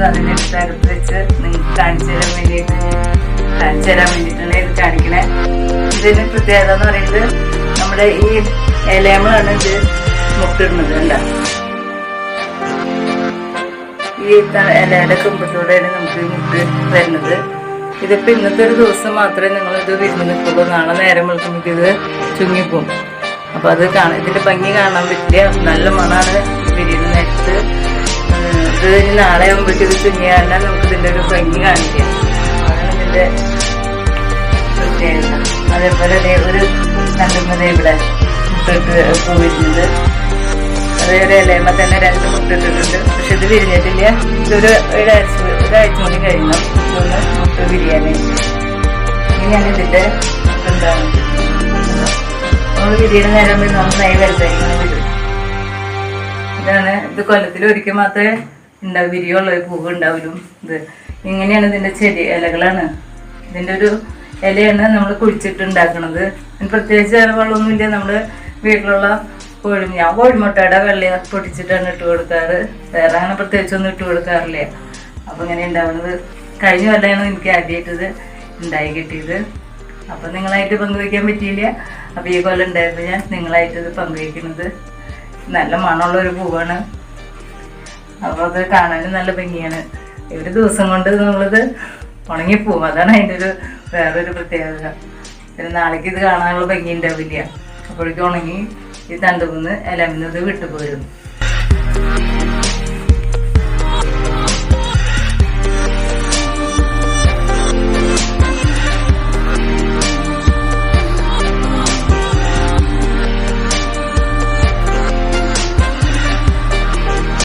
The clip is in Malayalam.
അതിനെടുത്ത് അടുത്ത് വെച്ച് നിങ്ങൾക്ക് കാണിച്ചു തരാൻ വേണ്ടിയിട്ടാണ് ഇത് കാണിക്കണേ. ഇതിന് പ്രത്യേകത എന്ന് പറയുന്നത് നമ്മുടെ ഈ ഇലയമ്മളാണ് ഇത് മുട്ടിടുന്നത്. കണ്ടോ, ഈ ഇലയുടെ കുമ്പത്തോടെയാണ് നമുക്ക് മുട്ട് വരുന്നത്. ഇതിപ്പോ ഇന്നത്തെ ഒരു ദിവസം മാത്രമേ നിങ്ങളിത് വിരുന്ന് നിൽക്കുള്ളൂ. നാളെ നേരം വെളുക്കുമ്പോൾ ഇത് ചുങ്ങിപ്പോവും. അപ്പൊ അത് ഇതിന്റെ ഭംഗി കാണാൻ പറ്റില്ല. നല്ല മണാണ് വിരിയുന്ന നേരത്ത്. ഇത് നാളെ ആകുമ്പോഴേക്കും ഇത് ചുങ്ങിയാൽ നമുക്ക് ഇതിന്റെ ഒരു ഭംഗി കാണിക്കാം. അതാണ് ഇതിന്റെ പ്രത്യേകത. അതേപോലെ ഒരു കണ്ടുന്നത് ഇവിടെ മുട്ടിട്ട് പോയിരുന്നത്. അതൊരു ഇലയമ്മ തന്നെ 2 മുട്ടിട്ടിട്ടുണ്ട്. പക്ഷെ ഇത് വിരിഞ്ഞിട്ടില്ല. ഇതൊരു ഒരാഴ്ച കൂടി കഴിയണം ഇതൊന്ന് മുട്ട വിരിയാനായിട്ട്. ഇങ്ങനെയാണ് ഇതിന്റെ എന്താണ് നമ്മൾ വിരിയുന്ന നേരം നന്നായി വലുതായി ഇങ്ങനെ വരും. ഇതാണ് ഇത് കൊല്ലത്തിൽ ഒരിക്കൽ മാത്രമേ വിരിയുള്ളൂ, പൂവ് ഉണ്ടാവില്ല. ഇത് ഇങ്ങനെയാണ് ഇതിന്റെ ചെടി ഇലകളാണ്. ഇതിന്റെ ഒരു ഇലയാണ് നമ്മൾ കുഴിച്ചിട്ടുണ്ടാക്കണത്. പ്രത്യേകിച്ച് വെള്ളമൊന്നുമില്ല. നമ്മള് വീട്ടിലുള്ള ഞാൻ കോഴിമുട്ടയുടെ വെള്ളി പൊട്ടിച്ചിട്ടാണ് ഇട്ട് കൊടുക്കാറ്. വേറെ അങ്ങനെ പ്രത്യേകിച്ചൊന്നും ഇട്ട് കൊടുക്കാറില്ല. അപ്പൊ ഇങ്ങനെ ഉണ്ടാവുന്നത് കഴിഞ്ഞ കൊല്ലമാണ് എനിക്ക് ആദ്യമായിട്ടത് ഉണ്ടായി കിട്ടിയത്. അപ്പൊ നിങ്ങളായിട്ട് പങ്കുവയ്ക്കാൻ പറ്റിയില്ല. അപ്പൊ ഈ കൊല്ലം ഉണ്ടായപ്പോൾ ഞാൻ നിങ്ങളായിട്ട് ഇത് പങ്കുവയ്ക്കുന്നത്. നല്ല മണമുള്ള ഒരു പൂവാണ്. അപ്പൊ അത് കാണാനും നല്ല ഭംഗിയാണ്. ഒരു ദിവസം കൊണ്ട് നമ്മളിത് ഉണങ്ങിപ്പോവും. അതാണ് അതിൻ്റെ വേറൊരു പ്രത്യേകത. പിന്നെ നാളേക്ക് ഇത് കാണാനുള്ള ഭംഗി ഉണ്ടാവില്ല. അപ്പോഴേക്കും ഉണങ്ങി ഈ തണ്ടുകുന്ന് ഇലമിന്നത് വിട്ടുപോരും.